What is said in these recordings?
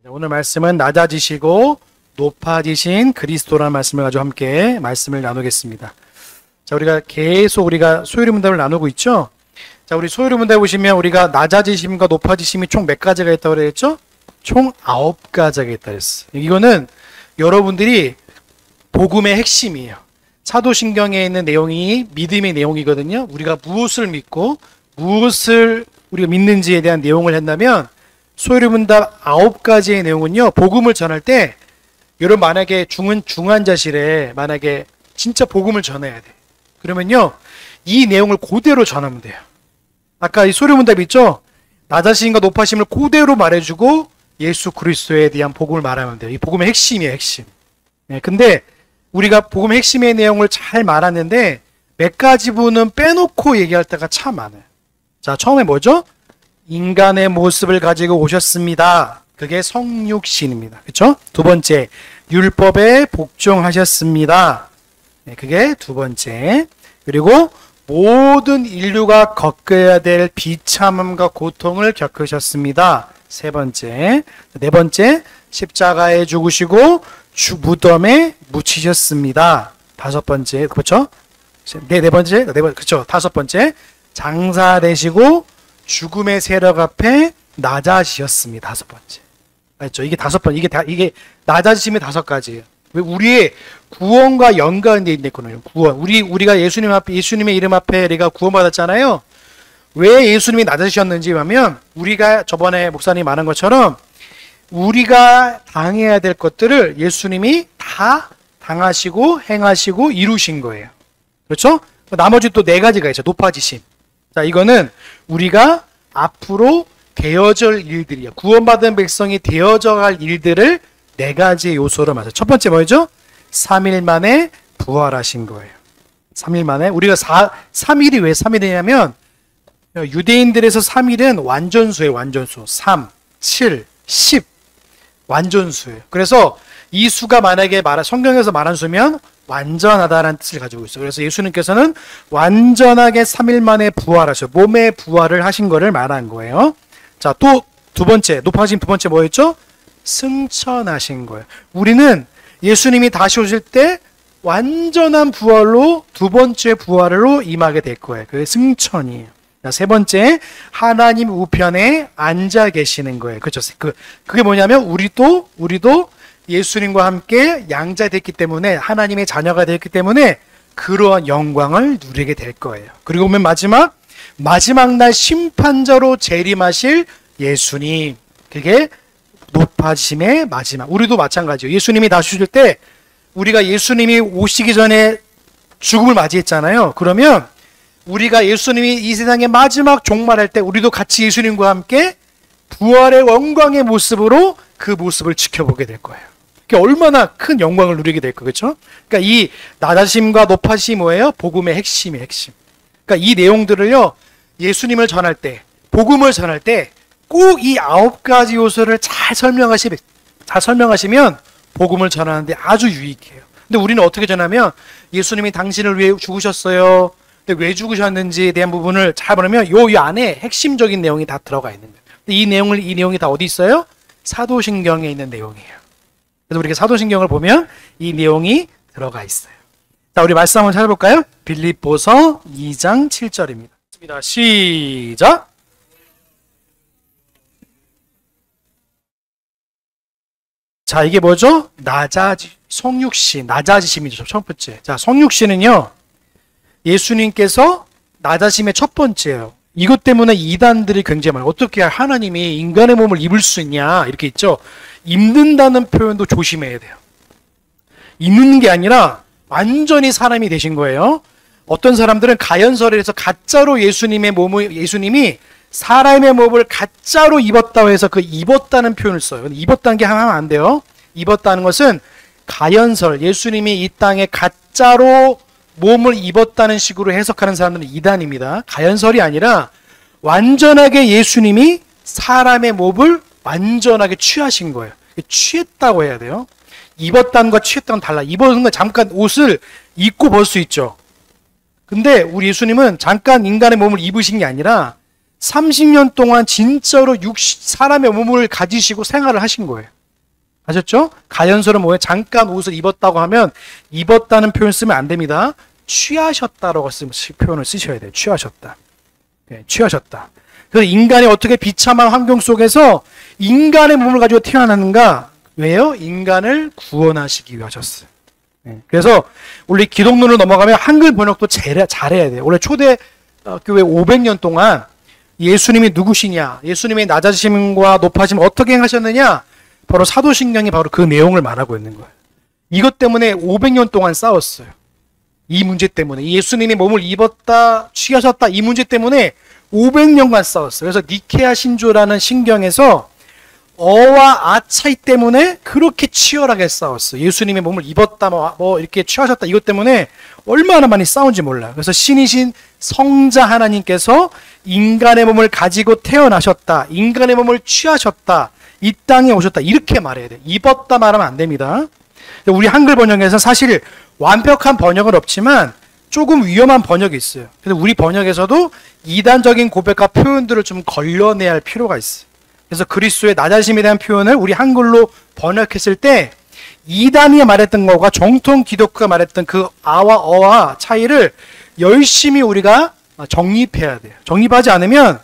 오늘 말씀은 낮아지시고 높아지신 그리스도라는 말씀을 가지고 함께 말씀을 나누겠습니다. 자, 우리가 소요리 문답을 나누고 있죠. 자, 우리 소요리 문답 보시면 우리가 낮아지심과 높아지심이 총 몇 가지가 있다고 그랬죠? 총 9가지가 있다 그랬어요. 이거는 여러분들이 복음의 핵심이에요. 사도신경에 있는 내용이 믿음의 내용이거든요. 우리가 무엇을 믿고 무엇을 우리가 믿는지에 대한 내용을 한다면 소요리 문답 9가지의 내용은요, 복음을 전할 때 여러분 만약에 중환자실에 만약에 진짜 복음을 전해야 돼. 그러면요, 이 내용을 그대로 전하면 돼요. 아까 이 소요리 문답 있죠? 낮아심과 높아심을 그대로 말해주고 예수 그리스도에 대한 복음을 말하면 돼요. 이 복음의 핵심이에요, 핵심. 네, 근데 우리가 복음의 핵심의 내용을 잘 말하는데 몇 가지 부분은 빼놓고 얘기할 때가 참 많아요. 자, 처음에 뭐죠? 인간의 모습을 가지고 오셨습니다. 그게 성육신입니다. 그렇죠? 두 번째, 율법에 복종하셨습니다. 네, 그게 두 번째. 그리고 모든 인류가 겪어야 될 비참함과 고통을 겪으셨습니다. 세 번째. 네 번째, 십자가에 죽으시고 무덤에 묻히셨습니다. 다섯 번째, 그렇죠? 네 번째, 그렇죠? 다섯 번째, 장사되시고 죽음의 세력 앞에 낮아지셨습니다. 다섯 번째. 알죠? 이게 다섯 번, 이게 낮아지심의 5가지예요. 왜? 우리의 구원과 연관되어 있거든요. 구원. 우리가 예수님의 이름 앞에 우리가 구원받았잖아요. 왜 예수님이 낮아지셨는지 하면, 우리가 저번에 목사님 말한 것처럼 우리가 당해야 될 것들을 예수님이 다 당하시고 행하시고 이루신 거예요. 그렇죠? 나머지 또 4가지가 있죠. 높아지심. 자, 이거는 우리가 앞으로 되어질 일들이야. 구원받은 백성이 되어져 갈 일들을 4가지의 요소로 맞아요. 첫 번째 뭐죠? 3일 만에 부활하신 거예요. 3일 만에. 우리가 3일이 왜 3일이냐면 유대인들에서 3일은 완전수예요. 완전수. 3, 7, 10 완전수예요. 그래서 이 수가 만약에 성경에서 말한 수면 완전하다라는 뜻을 가지고 있어요. 그래서 예수님께서는 완전하게 3일 만에 부활하셔. 몸의 부활을 하신 거를 말한 거예요. 자, 또 두 번째, 높아진 두 번째 뭐였죠? 승천하신 거예요. 우리는 예수님이 다시 오실 때 완전한 부활로 두 번째 부활로 임하게 될 거예요. 그게 승천이에요. 자, 세 번째, 하나님 우편에 앉아 계시는 거예요. 그렇죠? 그게 뭐냐면 우리도 예수님과 함께 양자됐기 때문에 하나님의 자녀가 됐기 때문에 그러한 영광을 누리게 될 거예요. 그리고 오면 마지막 날 심판자로 재림하실 예수님. 그게 높아지심의 마지막. 우리도 마찬가지예요. 예수님이 다시 오실 때 우리가 예수님이 오시기 전에 죽음을 맞이했잖아요. 그러면 우리가 예수님이 이 세상의 마지막 종말할 때 우리도 같이 예수님과 함께 부활의 영광의 모습으로 그 모습을 지켜보게 될 거예요. 얼마나 큰 영광을 누리게 될 거예요. 그렇죠? 그러니까 이 낮아심과 높아심이 뭐예요? 복음의 핵심이에요. 핵심. 그러니까 이 내용들을요, 예수님을 전할 때, 복음을 전할 때 꼭 이 9가지 요소를 잘 설명하시면 복음을 전하는데 아주 유익해요. 근데 우리는 어떻게 전하면 예수님이 당신을 위해 죽으셨어요. 근데 왜 죽으셨는지에 대한 부분을 잘 보면 요 안에 핵심적인 내용이 다 들어가 있는 거예요. 근데 이 내용이 다 어디 있어요? 사도신경에 있는 내용이에요. 그래서 우리가 사도신경을 보면 이 내용이 들어가 있어요. 자, 우리 말씀 한번 찾아볼까요? 빌립보서 2장 7절입니다. 시작! 자, 이게 뭐죠? 성육신, 낮아지심이죠. 첫 번째. 자, 성육신은요, 예수님께서 낮아심의 첫 번째예요. 이것 때문에 이단들이 굉장히 많아요. 어떻게 하나님이 인간의 몸을 입을 수 있냐, 이렇게 있죠. 입는다는 표현도 조심해야 돼요. 입는 게 아니라 완전히 사람이 되신 거예요. 어떤 사람들은 가연설에서 가짜로 예수님이 사람의 몸을 가짜로 입었다고 해서 그 입었다는 표현을 써요. 입었다는 게 하면 안 돼요. 입었다는 것은 가연설, 예수님이 이 땅에 가짜로 몸을 입었다는 식으로 해석하는 사람들은 이단입니다. 가연설이 아니라 완전하게 예수님이 사람의 몸을 완전하게 취하신 거예요. 취했다고 해야 돼요. 입었다는 것과 취했다는 건 달라. 입었는 건 잠깐 옷을 입고 벌 수 있죠. 근데 우리 예수님은 잠깐 인간의 몸을 입으신 게 아니라 30년 동안 진짜로 사람의 몸을 가지시고 생활을 하신 거예요. 아셨죠? 가연설은 뭐예요? 잠깐 옷을 입었다고 하면 입었다는 표현 쓰면 안 됩니다. 취하셨다라고 표현을 쓰셔야 돼요. 취하셨다. 네, 취하셨다. 그래서 인간이 어떻게 비참한 환경 속에서 인간의 몸을 가지고 태어났는가? 왜요? 인간을 구원하시기 위해 하셨어요. 네, 그래서 우리 기독론으로 넘어가면 한글 번역도 잘해야 돼요. 원래 초대 교회 500년 동안 예수님이 누구시냐? 예수님의 낮아지심과 높아짐 어떻게 행하셨느냐? 바로 사도신경이 바로 그 내용을 말하고 있는 거예요. 이것 때문에 500년 동안 싸웠어요. 이 문제 때문에. 예수님이 몸을 입었다, 취하셨다, 이 문제 때문에 500년간 싸웠어요. 그래서 니케아 신조라는 신경에서 어와 아 차이 때문에 그렇게 치열하게 싸웠어요. 예수님의 몸을 입었다, 뭐 이렇게 취하셨다, 이것 때문에 얼마나 많이 싸운지 몰라요. 그래서 신이신 성자 하나님께서 인간의 몸을 가지고 태어나셨다, 인간의 몸을 취하셨다, 이 땅에 오셨다, 이렇게 말해야 돼요. 입었다 말하면 안 됩니다. 우리 한글 번역에서는 사실 완벽한 번역은 없지만 조금 위험한 번역이 있어요. 그래서 우리 번역에서도 이단적인 고백과 표현들을 좀 걸러내야 할 필요가 있어요. 그래서 그리스도의 낮아짐에 대한 표현을 우리 한글로 번역했을 때 이단이 말했던 것과 정통 기독교가 말했던 그 아와 어와 차이를 열심히 우리가 정립해야 돼요. 정립하지 않으면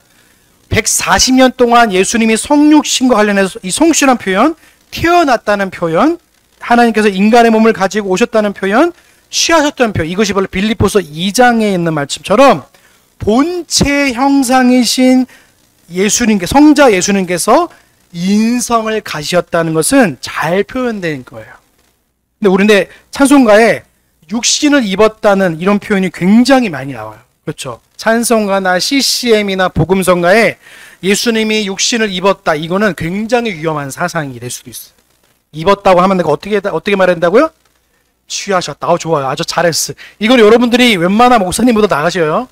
140년 동안 예수님이 성육신과 관련해서 이 성육신이라는 표현, 태어났다는 표현, 하나님께서 인간의 몸을 가지고 오셨다는 표현, 취하셨다는 표현, 이것이 바로 빌립보서 2장에 있는 말씀처럼 본체 형상이신 성자 예수님께서 인성을 가지셨다는 것은 잘 표현된 거예요. 근데 우리 찬송가에 육신을 입었다는 이런 표현이 굉장히 많이 나와요. 그렇죠? 찬송가나 CCM이나 복음성가에 예수님이 육신을 입었다, 이거는 굉장히 위험한 사상이 될 수도 있어요. 입었다고 하면 내가 어떻게 말한다고요? 취하셨다. 좋아요. 아주 잘했어. 이건 여러분들이 웬만한 목사님보다 나가셔요.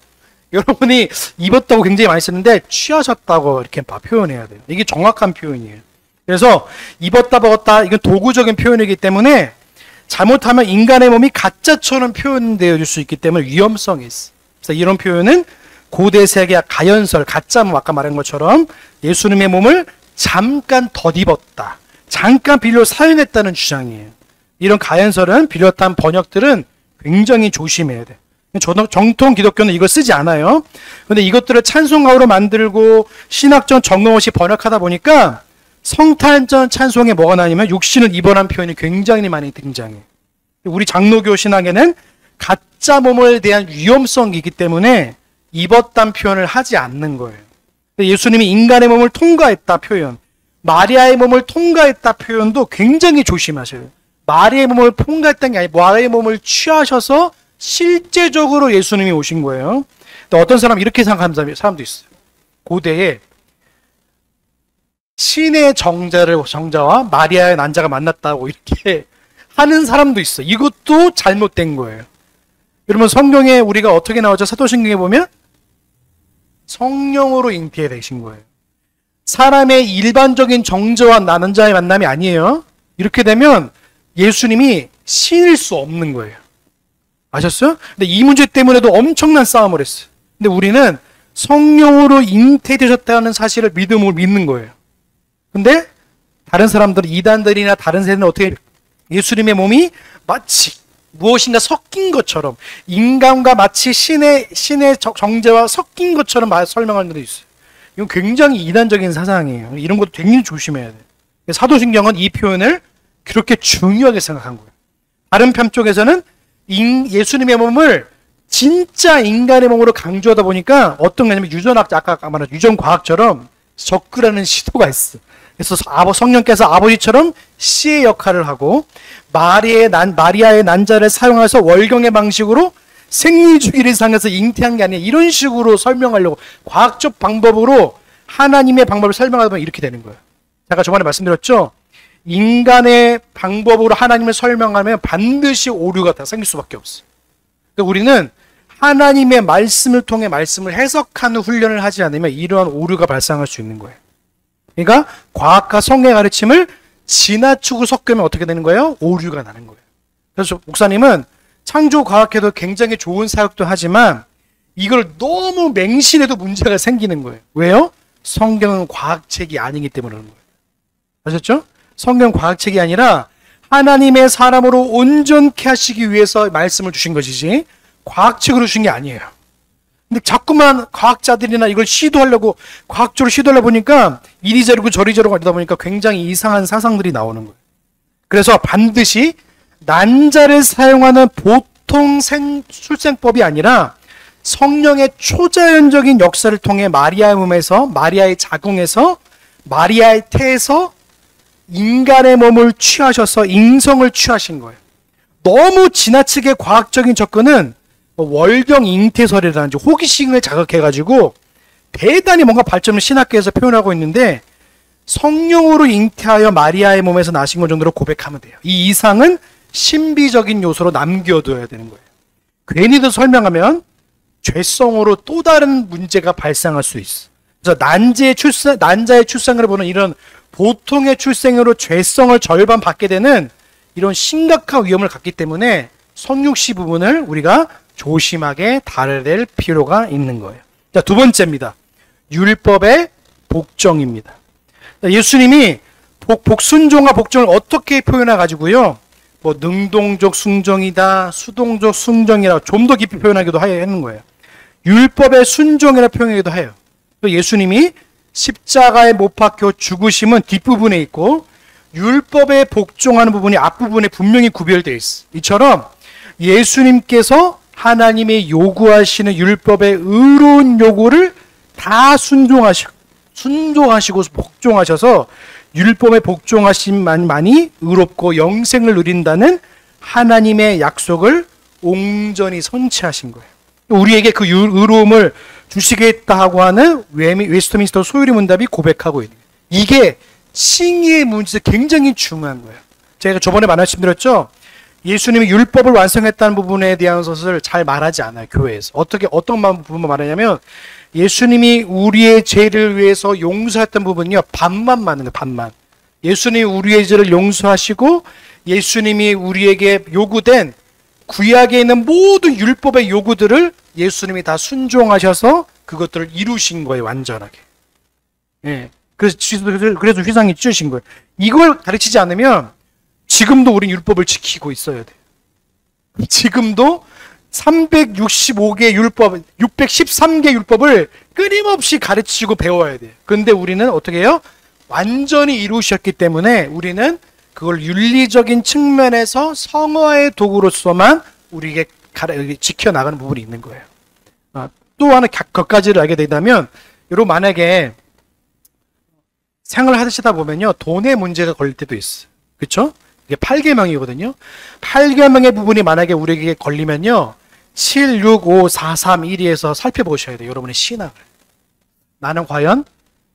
여러분이 입었다고 굉장히 많이 쓰는데 취하셨다고 이렇게 표현해야 돼요. 이게 정확한 표현이에요. 그래서 입었다 먹었다, 이건 도구적인 표현이기 때문에 잘못하면 인간의 몸이 가짜처럼 표현되어질 수 있기 때문에 위험성이 있어요. 그래서 이런 표현은 고대 세계 가연설, 가짜 몸, 아까 말한 것처럼 예수님의 몸을 잠깐 덧입었다, 잠깐 빌려 사용했다는 주장이에요. 이런 가연설은 비롯한 번역들은 굉장히 조심해야 돼. 정통 기독교는 이걸 쓰지 않아요. 근데 이것들을 찬송가로 만들고 신학전 전공 없이 번역하다 보니까 성탄절 찬송에 뭐가 나냐면 육신을 입어란 표현이 굉장히 많이 등장해요. 우리 장로교 신학에는 가짜 몸에 대한 위험성이 있기 때문에 입었단 표현을 하지 않는 거예요. 예수님이 인간의 몸을 통과했다 표현, 마리아의 몸을 통과했다 표현도 굉장히 조심하셔요. 마리아의 몸을 통과했다는 게 아니고 마리아의 몸을 취하셔서 실제적으로 예수님이 오신 거예요. 근데 어떤 사람 이렇게 생각하는 사람도 있어요. 고대에 신의 정자와 마리아의 난자가 만났다고 이렇게 하는 사람도 있어요. 이것도 잘못된 거예요. 여러분 성경에 우리가 어떻게 나오죠? 사도신경에 보면 성령으로 잉태되신 거예요. 사람의 일반적인 정자와 난자의 만남이 아니에요. 이렇게 되면 예수님이 신일 수 없는 거예요. 아셨어요? 근데 이 문제 때문에도 엄청난 싸움을 했어요. 근데 우리는 성령으로 잉태되셨다는 사실을 믿는 거예요. 근데 다른 사람들은, 이단들이나 다른 세대는 어떻게 예수님의 몸이 마치 무엇인가 섞인 것처럼, 인간과 마치 신의 정제와 섞인 것처럼 설명하는 데도 있어요. 이건 굉장히 이단적인 사상이에요. 이런 것도 굉장히 조심해야 돼요. 사도신경은 이 표현을 그렇게 중요하게 생각한 거예요. 다른 편 쪽에서는 예수님의 몸을 진짜 인간의 몸으로 강조하다 보니까 어떤 거냐면 유전학자, 아까 말한 유전과학처럼 접근하는 시도가 있어. 그래서 성령께서 아버지처럼 씨의 역할을 하고 마리아의 난자를 사용해서 월경의 방식으로 생리주기를 상해서 잉태한 게 아니야, 이런 식으로 설명하려고 과학적 방법으로 하나님의 방법을 설명하다 보면 이렇게 되는 거예요. 제가 저번에 말씀드렸죠? 인간의 방법으로 하나님을 설명하면 반드시 오류가 다 생길 수밖에 없어요. 그러니까 우리는 하나님의 말씀을 통해 말씀을 해석하는 훈련을 하지 않으면 이러한 오류가 발생할 수 있는 거예요. 그러니까 과학과 성경의 가르침을 지나치고 섞으면 어떻게 되는 거예요? 오류가 나는 거예요. 그래서 목사님은 창조과학에도 굉장히 좋은 사역도 하지만 이걸 너무 맹신해도 문제가 생기는 거예요. 왜요? 성경은 과학책이 아니기 때문에 그런 거예요. 아셨죠? 성경은 과학책이 아니라 하나님의 사람으로 온전케 하시기 위해서 말씀을 주신 것이지 과학책으로 주신 게 아니에요. 근데 자꾸만 과학자들이나 이걸 시도하려고 과학적으로 시도하려 보니까 이리 저리고 저리 저리고 하다 보니까 굉장히 이상한 사상들이 나오는 거예요. 그래서 반드시 난자를 사용하는 보통 출생법이 아니라 성령의 초자연적인 역사를 통해 마리아의 몸에서, 마리아의 자궁에서, 마리아의 태에서 인간의 몸을 취하셔서 인성을 취하신 거예요. 너무 지나치게 과학적인 접근은 월경 잉태설이라든지 호기심을 자극해가지고 대단히 뭔가 발전을 신학계에서 표현하고 있는데 성령으로 잉태하여 마리아의 몸에서 나신 것 정도로 고백하면 돼요. 이 이상은 신비적인 요소로 남겨둬야 되는 거예요. 괜히 더 설명하면 죄성으로 또 다른 문제가 발생할 수 있어. 그래서 난자의 출생을 보는 이런 보통의 출생으로 죄성을 절반 받게 되는 이런 심각한 위험을 갖기 때문에 성육시 부분을 우리가 조심하게 다뤄낼 필요가 있는 거예요. 자, 두 번째입니다. 율법의 복종입니다. 자, 예수님이 복순종과 복종을 어떻게 표현해 가지고요. 뭐 능동적 순종이다, 수동적 순종이라 좀 더 깊이 표현하기도 하는 거예요. 율법의 순종이라 표현하기도 해요. 예수님이 십자가에 못 박혀 죽으심은 뒷부분에 있고 율법에 복종하는 부분이 앞부분에 분명히 구별되어 있어. 이처럼 예수님께서 하나님이 요구하시는 율법의 의로운 요구를 다 순종하시고 복종하셔서 율법에 복종하심만이 의롭고 영생을 누린다는 하나님의 약속을 온전히 선취하신 거예요. 우리에게 그 의로움을 주시겠다고 하는 웨스트민스터 소유리 문답이 고백하고 있는 거예요. 이게 칭의의 문제에서 굉장히 중요한 거예요. 제가 저번에 말씀드렸죠. 예수님이 율법을 완성했다는 부분에 대한 것을 잘 말하지 않아요. 교회에서. 어떤 부분만 말하냐면 예수님이 우리의 죄를 위해서 용서했던 부분이요. 반만 말하는 거예요. 반만. 예수님이 우리의 죄를 용서하시고 예수님이 우리에게 요구된 구약에 있는 모든 율법의 요구들을 예수님이 다 순종하셔서 그것들을 이루신 거예요. 완전하게. 예. 그래서 휘상이 찢으신 거예요. 이걸 가르치지 않으면 지금도 우린 율법을 지키고 있어야 돼요. 지금도 365개 율법, 613개 율법을 끊임없이 가르치고 배워야 돼요. 근데 우리는 어떻게 해요? 완전히 이루셨기 때문에 우리는 그걸 윤리적인 측면에서 성화의 도구로서만 우리에게 지켜나가는 부분이 있는 거예요. 또 하나 몇 가지를 알게 된다면 여러분 만약에 생활을 하시다 보면요. 돈의 문제가 걸릴 때도 있어요. 그렇죠? 이게 8계명이거든요. 8계명의 부분이 만약에 우리에게 걸리면요. 7, 6, 5, 4, 3, 1에서 살펴보셔야 돼요. 여러분의 신앙을. 나는 과연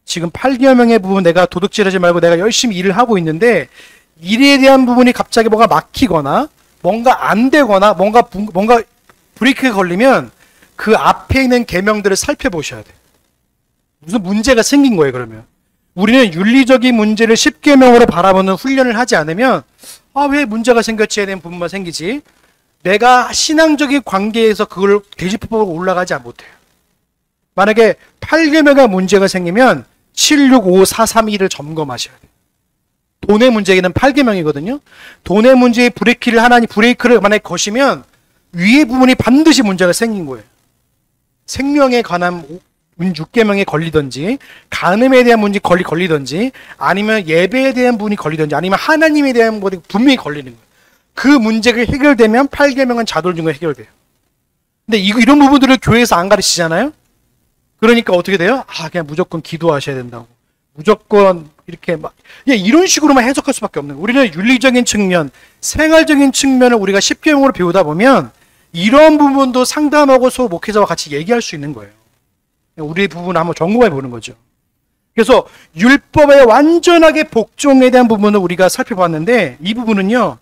지금 8계명의 부분 내가 도둑질하지 말고 내가 열심히 일을 하고 있는데 일에 대한 부분이 갑자기 뭔가 막히거나 뭔가 안 되거나 뭔가 브레이크가 걸리면 그 앞에 있는 계명들을 살펴보셔야 돼요. 무슨 문제가 생긴 거예요, 그러면. 우리는 윤리적인 문제를 10계명으로 바라보는 훈련을 하지 않으면 왜 문제가 생겼지에 대한 부분만 생기지 내가 신앙적인 관계에서 그걸 되짚어보고 올라가지 못해요. 만약에 8계명에 문제가 생기면 7, 6, 5, 4, 3, 2를 점검하셔야 돼요. 돈의 문제는 8계명이거든요. 돈의 문제의 브레이크를 만약에 거시면 위의 부분이 반드시 문제가 생긴 거예요. 생명에 관한 6계명에 걸리든지 간음에 대한 문제 걸리든지 아니면 예배에 대한 부분이 걸리든지 아니면 하나님에 대한 부분이 분명히 걸리는 거예요. 그 문제가 해결되면 8계명은 자동적으로 해결돼요. 근데 이런 부분들을 교회에서 안 가르치잖아요. 그러니까 어떻게 돼요? 그냥 무조건 기도하셔야 된다고. 무조건 이렇게 이런 식으로만 해석할 수밖에 없는 거예요. 우리는 윤리적인 측면, 생활적인 측면을 우리가 10계명으로 배우다 보면 이런 부분도 상담하고 목회자와 같이 얘기할 수 있는 거예요. 우리의 부분을 한번 점검해 보는 거죠. 그래서 율법에 완전하게 복종에 대한 부분을 우리가 살펴봤는데 이 부분은요.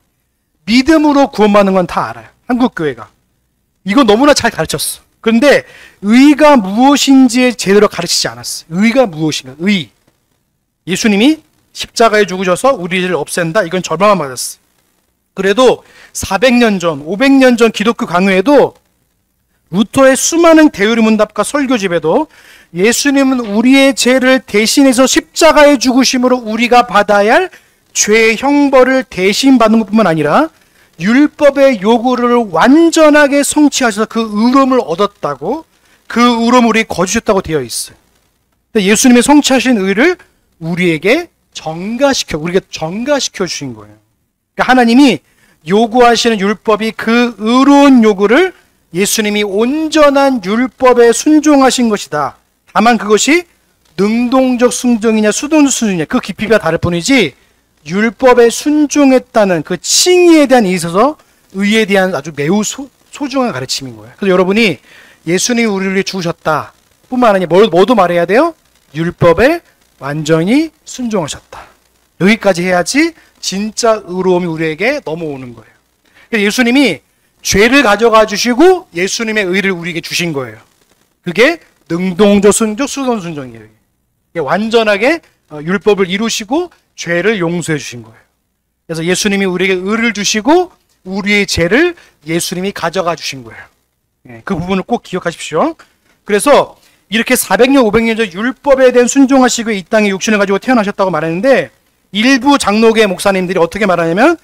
믿음으로 구원받는 건 다 알아요. 한국교회가. 이거 너무나 잘 가르쳤어. 그런데 의가 무엇인지 제대로 가르치지 않았어. 의가 무엇인가? 의. 예수님이 십자가에 죽으셔서 우리를 없앤다. 이건 절반만 맞았어. 그래도 400년 전, 500년 전 기독교 강요에도 루터의 수많은 대의문답과 설교집에도 예수님은 우리의 죄를 대신해서 십자가에 죽으심으로 우리가 받아야 할 죄의 형벌을 대신 받는 것뿐만 아니라 율법의 요구를 완전하게 성취하셔서 그 의로움을 얻었다고, 그 의로움을 우리에게 거주셨다고 되어 있어요. 예수님의 성취하신 의를 우리에게 우리가 전가시켜 주신 거예요. 그러니까 하나님이 요구하시는 율법이 그 의로운 요구를 예수님이 온전한 율법에 순종하신 것이다. 다만 그것이 능동적 순종이냐 수동적 순종이냐 그 깊이가 다를 뿐이지, 율법에 순종했다는 그 칭의에 대한 있어서 의에 대한 아주 매우 소중한 가르침인 거예요. 그래서 여러분이 예수님이 우리를 위해 죽으셨다 뿐만 아니라 뭐도 말해야 돼요? 율법에 완전히 순종하셨다. 여기까지 해야지 진짜 의로움이 우리에게 넘어오는 거예요. 그래서 예수님이 죄를 가져가 주시고 예수님의 의를 우리에게 주신 거예요. 그게 능동적 순종, 수동 순종이에요. 완전하게 율법을 이루시고 죄를 용서해 주신 거예요. 그래서 예수님이 우리에게 의를 주시고 우리의 죄를 예수님이 가져가 주신 거예요. 그 부분을 꼭 기억하십시오. 그래서 이렇게 400년, 500년 전 율법에 대한 순종하시고 이 땅에 육신을 가지고 태어나셨다고 말했는데, 일부 장로계 목사님들이 어떻게 말하냐면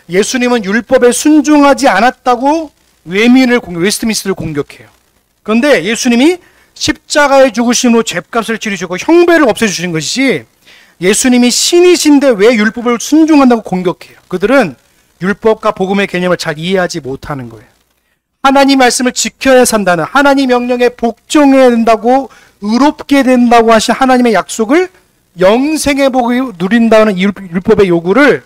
예수님은 율법에 순종하지 않았다고 웨스트민스터를 공격해요. 그런데 예수님이 십자가에 죽으심으로 죗값을 치르시고 형벌을 없애주신 것이지, 예수님이 신이신데 왜 율법을 순종한다고 공격해요. 그들은 율법과 복음의 개념을 잘 이해하지 못하는 거예요. 하나님 말씀을 지켜야 산다는, 하나님 명령에 복종해야 된다고, 의롭게 된다고 하신 하나님의 약속을 영생의 복을 누린다는 율법의 요구를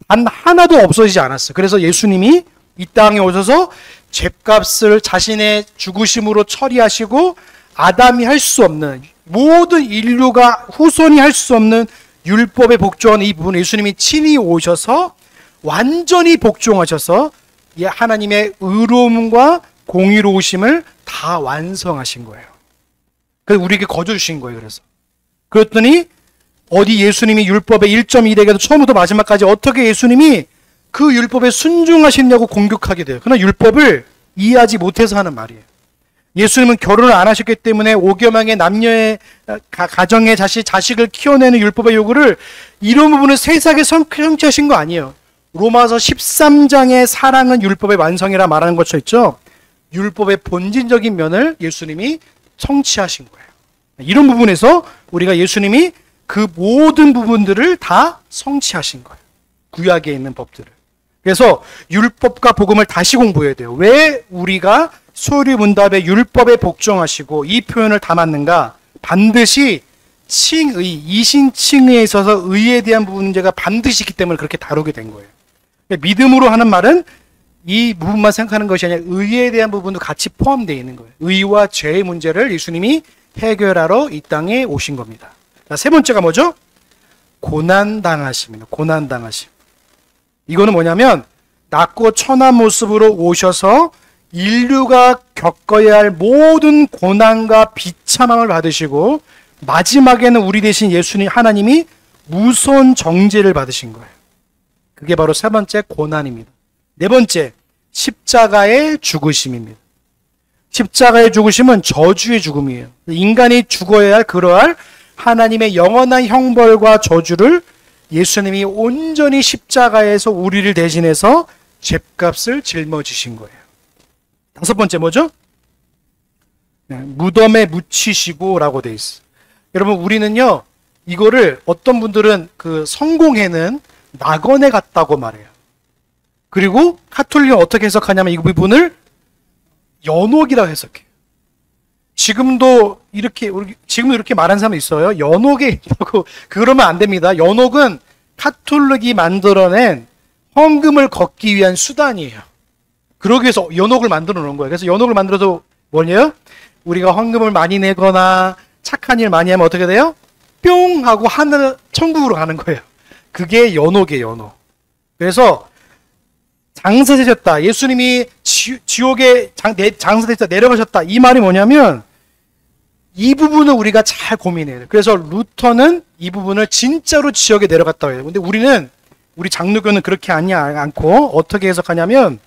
단 하나도 없어지지 않았어요. 그래서 예수님이 이 땅에 오셔서 죗값을 자신의 죽으심으로 처리하시고 아담이 할 수 없는, 모든 인류가 후손이 할 수 없는 율법에 복종하는 이 부분을 예수님이 친히 오셔서 완전히 복종하셔서 하나님의 의로움과 공의로우심을 다 완성하신 거예요. 그래서 우리에게 거저 주신 거예요. 그랬더니 어디 예수님이 율법의 1.1에게도 처음부터 마지막까지 어떻게 예수님이 그 율법에 순종하시냐고 공격하게 돼요. 그러나 율법을 이해하지 못해서 하는 말이에요. 예수님은 결혼을 안 하셨기 때문에 오교망의 남녀의 가정의 자식을 키워내는 율법의 요구를, 이런 부분을 세세하게 성취하신 거 아니에요. 로마서 13장의 사랑은 율법의 완성이라 말하는 것처럼 있죠. 율법의 본질적인 면을 예수님이 성취하신 거예요. 이런 부분에서 우리가 예수님이 그 모든 부분들을 다 성취하신 거예요. 구약에 있는 법들을. 그래서 율법과 복음을 다시 공부해야 돼요. 왜 우리가 소유문답에 율법에 복종하시고 이 표현을 담았는가? 반드시 칭의, 이신칭의에 있어서 의에 대한 문제가 반드시 있기 때문에 그렇게 다루게 된 거예요. 믿음으로 하는 말은 이 부분만 생각하는 것이 아니라 의에 대한 부분도 같이 포함되어 있는 거예요. 의와 죄의 문제를 예수님이 해결하러 이 땅에 오신 겁니다. 자, 세 번째가 뭐죠? 고난당하심입니다. 고난당하심. 이거는 뭐냐면 낮고 천한 모습으로 오셔서 인류가 겪어야 할 모든 고난과 비참함을 받으시고 마지막에는 우리 대신 예수님 하나님이 무서운 정죄를 받으신 거예요. 그게 바로 세 번째 고난입니다. 네 번째, 십자가의 죽으심입니다. 십자가의 죽으심은 저주의 죽음이에요. 인간이 죽어야 할 그러할 하나님의 영원한 형벌과 저주를 예수님이 온전히 십자가에서 우리를 대신해서 죗값을 짊어지신 거예요. 다섯 번째 뭐죠? 무덤에 묻히시고 라고 돼 있어요. 여러분, 우리는요, 이거를 어떤 분들은 그 성공회는 낙원에 갔다고 말해요. 그리고 카톨릭은 어떻게 해석하냐면 이 부분을 연옥이라고 해석해요. 지금도 이렇게 말하는 사람이 있어요. 연옥에 있다고. 그러면 안 됩니다. 연옥은 카톨릭이 만들어낸 헌금을 걷기 위한 수단이에요. 그러기 위해서 연옥을 만들어 놓은 거예요. 그래서 연옥을 만들어서 뭐냐요? 우리가 헌금을 많이 내거나 착한 일 많이 하면 어떻게 돼요? 뿅 하고 하늘 천국으로 가는 거예요. 그게 연옥이에요. 연옥. 그래서 장사되셨다, 예수님이 지옥에 장사되셨다, 내려가셨다, 이 말이 뭐냐면 이 부분을 우리가 잘 고민해야 돼요. 그래서 루터는 이 부분을 진짜로 지옥에 내려갔다고 해요. 근데 우리 장로교는 그렇게 않고 어떻게 해석하냐면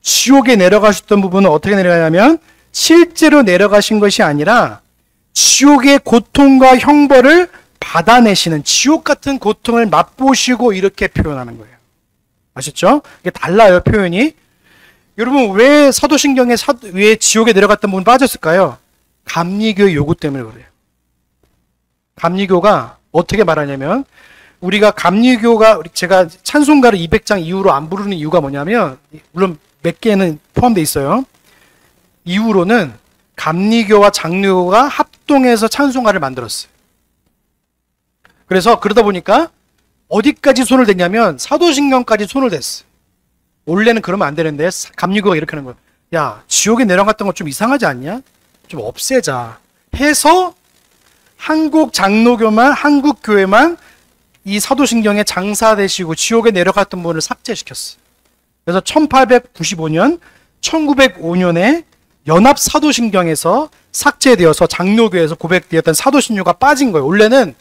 지옥에 내려가셨던 부분은 어떻게 내려가냐면 실제로 내려가신 것이 아니라 지옥의 고통과 형벌을 받아내시는, 지옥 같은 고통을 맛보시고 이렇게 표현하는 거예요. 아셨죠? 이게 달라요, 표현이. 여러분, 왜 사도신경에 왜 지옥에 내려갔던 부분 빠졌을까요? 감리교의 요구 때문에 그래요. 감리교가 어떻게 말하냐면, 우리가 감리교가, 제가 찬송가를 200장 이후로 안 부르는 이유가 뭐냐면, 물론 몇 개는 포함되어 있어요. 이후로는 감리교와 장로교가 합동해서 찬송가를 만들었어요. 그래서 그러다 보니까 어디까지 손을 댔냐면 사도신경까지 손을 댔어요. 원래는 그러면 안 되는데 감리교가 이렇게 하는 거예요. 야, 지옥에 내려갔던 거 좀 이상하지 않냐? 좀 없애자 해서 한국 장로교만, 한국 교회만 이 사도신경에 장사되시고 지옥에 내려갔던 분을 삭제시켰어요. 그래서 1895년, 1905년에 연합사도신경에서 삭제되어서 장로교에서 고백되었던 사도신료가 빠진 거예요. 원래는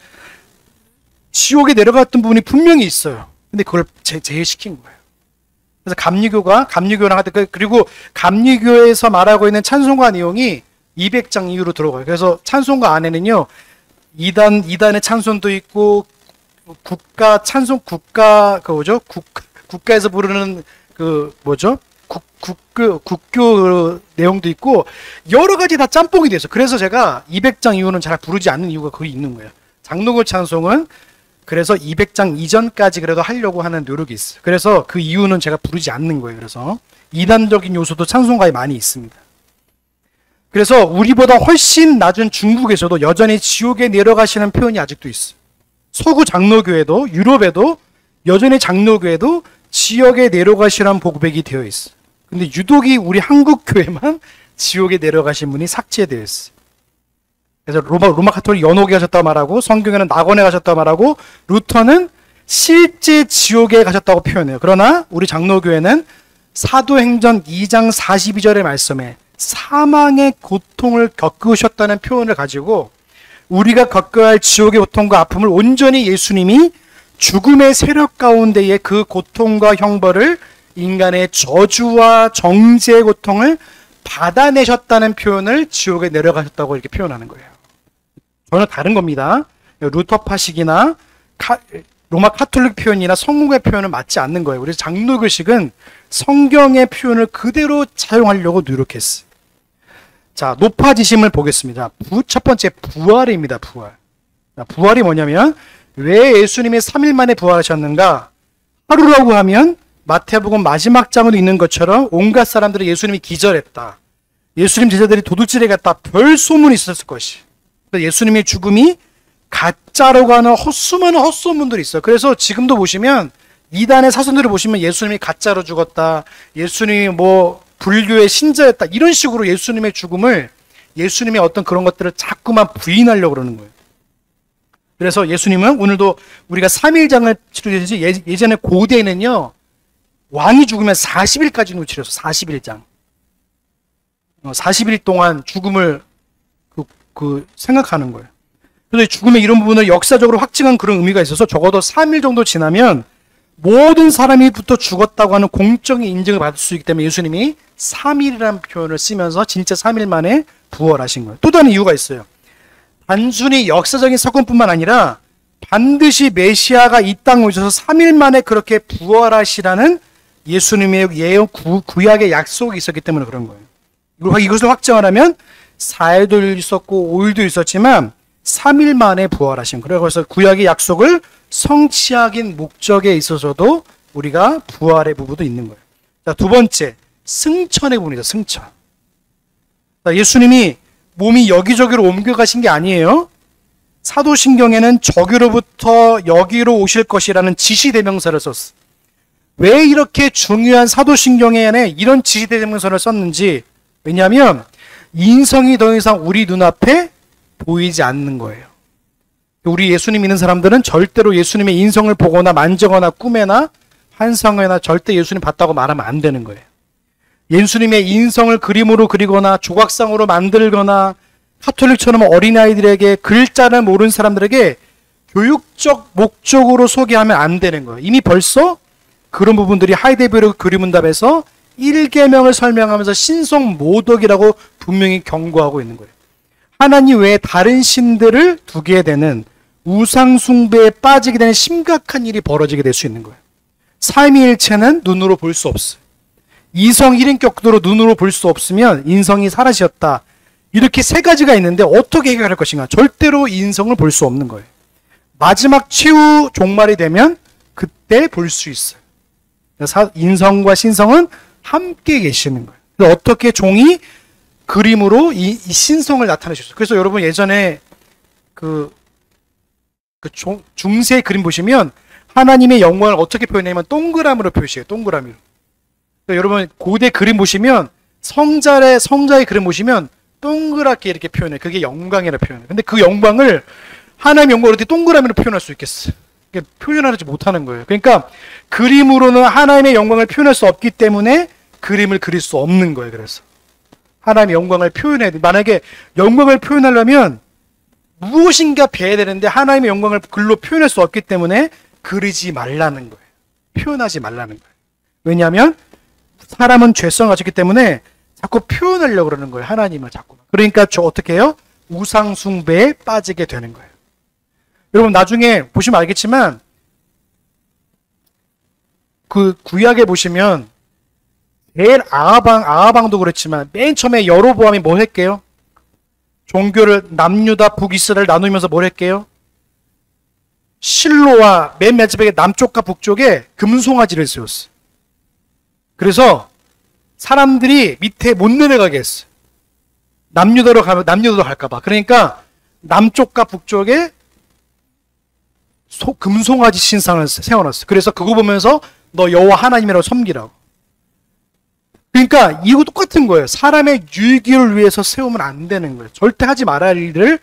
지옥에 내려갔던 부분이 분명히 있어요. 근데 그걸 제외시킨 거예요. 그래서 감리교랑 하여튼, 그리고 감리교에서 말하고 있는 찬송가 내용이 200장 이후로 들어가요. 그래서 찬송가 안에는요, 2단의 찬송도 있고, 국가에서 부르는 국교 내용도 있고, 여러 가지 다 짬뽕이 돼서. 그래서 제가 200장 이후는 잘 부르지 않는 이유가 거기 있는 거예요. 장로교 찬송은 그래서 200장 이전까지 그래도 하려고 하는 노력이 있어요. 그래서 그 이유는 제가 부르지 않는 거예요. 그래서 이단적인 요소도 찬송가에 많이 있습니다. 그래서 우리보다 훨씬 낮은 중국에서도 여전히 지옥에 내려가시는 표현이 아직도 있어요. 서구 장로교에도, 유럽에도 여전히 장로교에도 지옥에 내려가시라는 고백이 되어 있어요. 근데 유독이 우리 한국 교회만 지옥에 내려가신 분이 삭제되어 있어요. 그래서 로마 카톨릭 연옥에 가셨다고 말하고, 성경에는 낙원에 가셨다고 말하고, 루터는 실제 지옥에 가셨다고 표현해요. 그러나 우리 장로교회는 사도행전 2장 42절의 말씀에 사망의 고통을 겪으셨다는 표현을 가지고 우리가 겪어야 할 지옥의 고통과 아픔을 온전히 예수님이 죽음의 세력 가운데의 그 고통과 형벌을, 인간의 저주와 정죄의 고통을 받아내셨다는 표현을 지옥에 내려가셨다고 이렇게 표현하는 거예요. 전혀 다른 겁니다. 루터파식이나 로마 카톨릭 표현이나 성공의 표현은 맞지 않는 거예요. 그래서 장로교식은 성경의 표현을 그대로 사용하려고 노력했어요. 자, 높아지심을 보겠습니다. 첫 번째, 부활입니다. 부활. 부활이 뭐냐면, 왜 예수님이 3일 만에 부활하셨는가? 하루라고 하면 마태복음 마지막 장에도 있는 것처럼 온갖 사람들이 예수님이 기절했다, 예수님 제자들이 도둑질해 갔다, 별 소문이 있었을 것이. 예수님의 죽음이 가짜로 가는 수많은 헛소문들이 있어요. 그래서 지금도 보시면 이단의 사선들을 보시면 예수님이 가짜로 죽었다, 예수님이 불교의 신자였다, 이런 식으로 예수님의 죽음을, 예수님의 어떤 그런 것들을 자꾸만 부인하려고 그러는 거예요. 그래서 예수님은 오늘도 우리가 3일장을 치르듯이 예전에 고대에는요, 왕이 죽으면 40일까지는 치렀어. 40일장. 40일 동안 죽음을 생각하는 거예요. 그래서 죽음의 이런 부분을 역사적으로 확증한 그런 의미가 있어서 적어도 3일 정도 지나면 모든 사람이부터 죽었다고 하는 공적인 인정을 받을 수 있기 때문에 예수님이 3일이라는 표현을 쓰면서 진짜 3일 만에 부활하신 거예요. 또 다른 이유가 있어요. 단순히 역사적인 사건뿐만 아니라 반드시 메시아가 이 땅에 오셔서 3일 만에 그렇게 부활하시라는 예수님의 예언, 구약의 약속이 있었기 때문에 그런 거예요. 이것을 확정하려면 4일도 있었고 5일도 있었지만 3일 만에 부활하신 거예요. 그래서 구약의 약속을 성취하긴 목적에 있어서도 우리가 부활의 부분도 있는 거예요. 자, 두 번째, 승천의 부분이죠. 승천. 자, 예수님이 몸이 여기저기로 옮겨가신 게 아니에요. 사도신경에는 저기로부터 여기로 오실 것이라는 지시대명사를 썼어. 왜 이렇게 중요한 사도신경에 이런 지시대명사를 썼는지, 왜냐하면 인성이 더 이상 우리 눈앞에 보이지 않는 거예요. 우리 예수님 믿는 사람들은 절대로 예수님의 인성을 보거나 만지거나 꿈에나 환상에나 절대 예수님 봤다고 말하면 안 되는 거예요. 예수님의 인성을 그림으로 그리거나 조각상으로 만들거나 카톨릭처럼 어린아이들에게, 글자를 모르는 사람들에게 교육적 목적으로 소개하면 안 되는 거예요. 이미 벌써 그런 부분들이 하이데베르크 그림문답에서 1계명을 설명하면서 신성 모독이라고 분명히 경고하고 있는 거예요. 하나님 외에 다른 신들을 두게 되는 우상 숭배에 빠지게 되는 심각한 일이 벌어지게 될 수 있는 거예요. 삼위일체는 눈으로 볼 수 없어요. 이성 1인격도로 눈으로 볼 수 없으면 인성이 사라졌다. 이렇게 세 가지가 있는데 어떻게 해결할 것인가? 절대로 인성을 볼 수 없는 거예요. 마지막 최후 종말이 되면 그때 볼 수 있어요. 인성과 신성은 함께 계시는 거예요. 그래서 어떻게 종이 그림으로 이 신성을 나타내셨어요. 그래서 여러분 예전에 중세 그림 보시면 하나님의 영광을 어떻게 표현하냐면 동그라미로 표시해요. 동그라미로. 그러니까 여러분 고대 그림 보시면 성자의 그림 보시면 동그랗게 이렇게 표현해요. 그게 영광이라 표현해요. 근데 그 영광을 하나님의 영광을 어떻게 동그라미로 표현할 수 있겠어요? 표현하지 못하는 거예요. 그러니까 그림으로는 하나님의 영광을 표현할 수 없기 때문에 그림을 그릴 수 없는 거예요. 그래서 하나님의 영광을 표현해야 돼. 만약에 영광을 표현하려면 무엇인가 배워야 되는데 하나님의 영광을 글로 표현할 수 없기 때문에 그리지 말라는 거예요. 표현하지 말라는 거예요. 왜냐하면 사람은 죄성을 가졌기 때문에 자꾸 표현하려고 그러는 거예요. 하나님을 자꾸. 그러니까 저 어떻게 해요? 우상 숭배에 빠지게 되는 거예요. 여러분 나중에 보시면 알겠지만 그 구약에 보시면 제일 아하방도 그랬지만 맨 처음에 여로보암이 뭘 했게요? 종교를 남유다 북이스라엘 나누면서 뭘 했게요? 실로와 맨 마지막에 남쪽과 북쪽에 금송아지를 세웠어요. 그래서 사람들이 밑에 못 내려가게 했어요. 남유다로 가면 남유다로 갈까봐. 그러니까 남쪽과 북쪽에 금송아지 신상을 세워놨어요. 그래서 그거 보면서 너 여호와 하나님이라고 섬기라고. 그러니까 이거 똑같은 거예요. 사람의 유익을 위해서 세우면 안 되는 거예요. 절대 하지 말아야 할 일을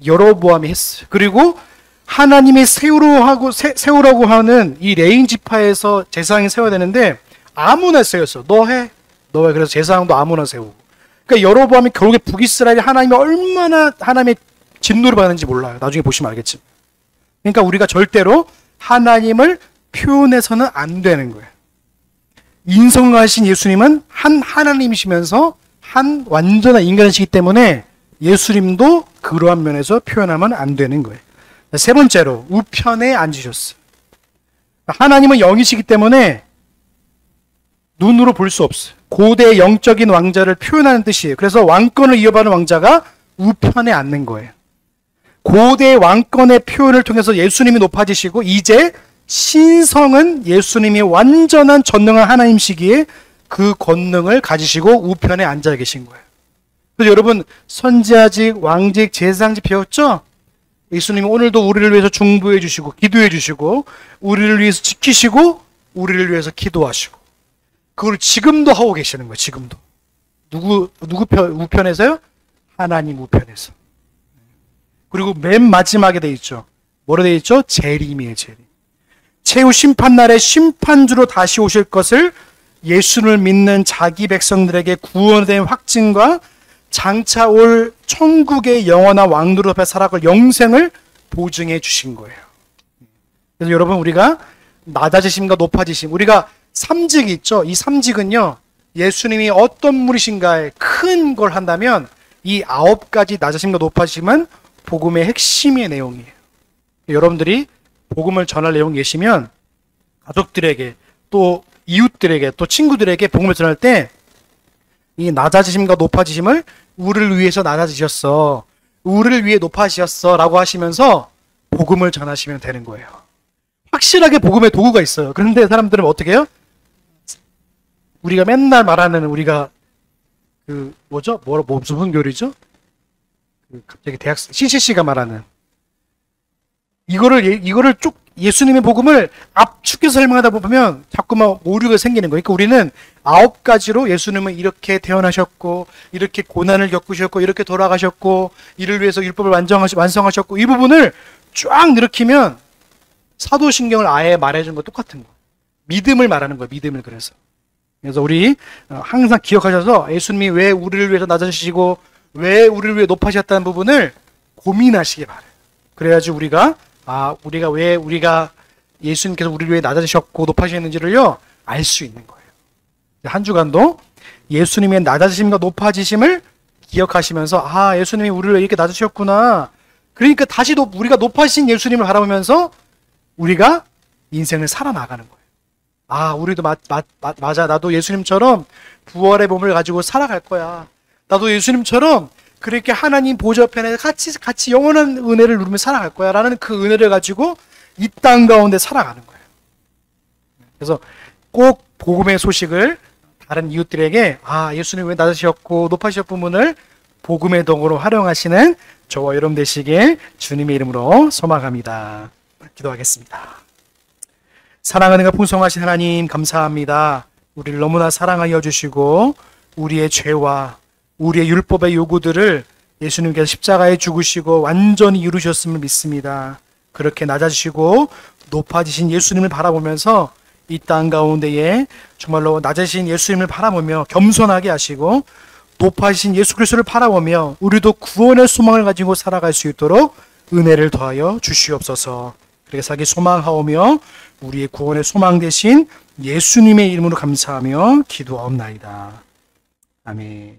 여로보암이 했어요. 그리고 하나님이 세우라고 하는 이 레인 지파에서 제사장이 세워야 되는데 아무나 세웠어. 너 해. 그래서 제사장도 아무나 세우고. 그러니까 여로보암이 결국에 북이스라엘이 하나님이 얼마나 하나님의 진노를 받는지 몰라요. 나중에 보시면 알겠지만. 그러니까 우리가 절대로 하나님을 표현해서는 안 되는 거예요. 인성하신 예수님은 한 하나님이시면서 한 완전한 인간이시기 때문에 예수님도 그러한 면에서 표현하면 안 되는 거예요. 세 번째로 우편에 앉으셨어요. 하나님은 영이시기 때문에 눈으로 볼 수 없어요. 고대 영적인 왕자를 표현하는 뜻이에요. 그래서 왕권을 이어받는 왕자가 우편에 앉는 거예요. 고대 왕권의 표현을 통해서 예수님이 높아지시고 이제 신성은 예수님이 완전한 전능한 하나님이시기에 그 권능을 가지시고 우편에 앉아 계신 거예요. 그래서 여러분 선지자직, 왕직, 제사장직 배웠죠? 예수님이 오늘도 우리를 위해서 중보해 주시고 기도해 주시고 우리를 위해서 지키시고 우리를 위해서 기도하시고 그걸 지금도 하고 계시는 거예요. 지금도. 누구 우편에서요? 하나님 우편에서. 그리고 맨 마지막에 돼 있죠. 뭐로 돼 있죠? 재림이에요. 재림. 최후 심판날에 심판주로 다시 오실 것을 예수를 믿는 자기 백성들에게 구원된 확증과 장차 올 천국의 영원한 왕노릇 앞에 살아갈 영생을 보증해 주신 거예요. 그래서 여러분 우리가 낮아지심과 높아지심, 우리가 삼직이 있죠. 이 삼직은요, 예수님이 어떤 분이신가에 큰 걸 한다면 이 9가지 낮아짐과 높아짐은 복음의 핵심의 내용이에요. 여러분들이 복음을 전할 내용이 계시면 가족들에게 또 이웃들에게 또 친구들에게 복음을 전할 때 이 낮아지심과 높아지심을 우리를 위해서 낮아지셨어, 우리를 위해 높아지셨어 라고 하시면서 복음을 전하시면 되는 거예요. 확실하게 복음의 도구가 있어요. 그런데 사람들은 어떻게 해요? 우리가 맨날 말하는 우리가 무슨 교리죠? 갑자기 대학생 CCC가 말하는 이거를 쭉 예수님의 복음을 압축해서 설명하다 보면 자꾸만 오류가 생기는 거예요. 그러니까 우리는 9가지로 예수님은 이렇게 태어나셨고 이렇게 고난을 겪으셨고 이렇게 돌아가셨고 이를 위해서 율법을 완성하셨고 이 부분을 쫙 일으키면 사도신경을 아예 말해준 거 똑같은 거. 믿음을 말하는 거예요. 믿음을. 그래서 우리 항상 기억하셔서 예수님이 왜 우리를 위해서 낮아지시고 왜 우리를 위해 높아지셨다는 부분을 고민하시기 바라요. 그래야지 우리가 왜 예수님께서 우리를 위해 낮아지셨고 높아지셨는지를요 알 수 있는 거예요. 한 주간도 예수님의 낮아지심과 높아지심을 기억하시면서 아, 예수님이 우리를 이렇게 낮으셨구나. 그러니까 다시 우리가 높아지신 예수님을 바라보면서 우리가 인생을 살아나가는 거예요. 아, 우리도 맞아. 나도 예수님처럼 부활의 몸을 가지고 살아갈 거야. 나도 예수님처럼 그렇게 하나님 보좌 편에 같이 영원한 은혜를 누리며 살아갈 거야. 라는 그 은혜를 가지고 이 땅 가운데 살아가는 거예요. 그래서 꼭 복음의 소식을 다른 이웃들에게 아, 예수님 왜 낮으셨고 높아지셨 부분을 복음의 도구로 활용하시는 저와 여러분 되시길 주님의 이름으로 소망합니다. 기도하겠습니다. 사랑하는 가 풍성하신 하나님 감사합니다. 우리를 너무나 사랑하여 주시고 우리의 죄와 우리의 율법의 요구들을 예수님께서 십자가에 죽으시고 완전히 이루셨음을 믿습니다. 그렇게 낮아지시고 높아지신 예수님을 바라보면서 이 땅 가운데에 정말로 낮아지신 예수님을 바라보며 겸손하게 하시고 높아지신 예수 그리스도를 바라보며 우리도 구원의 소망을 가지고 살아갈 수 있도록 은혜를 더하여 주시옵소서. 그렇게 살기 소망하오며 우리의 구원의 소망 되신 예수님의 이름으로 감사하며 기도하옵나이다. 아멘.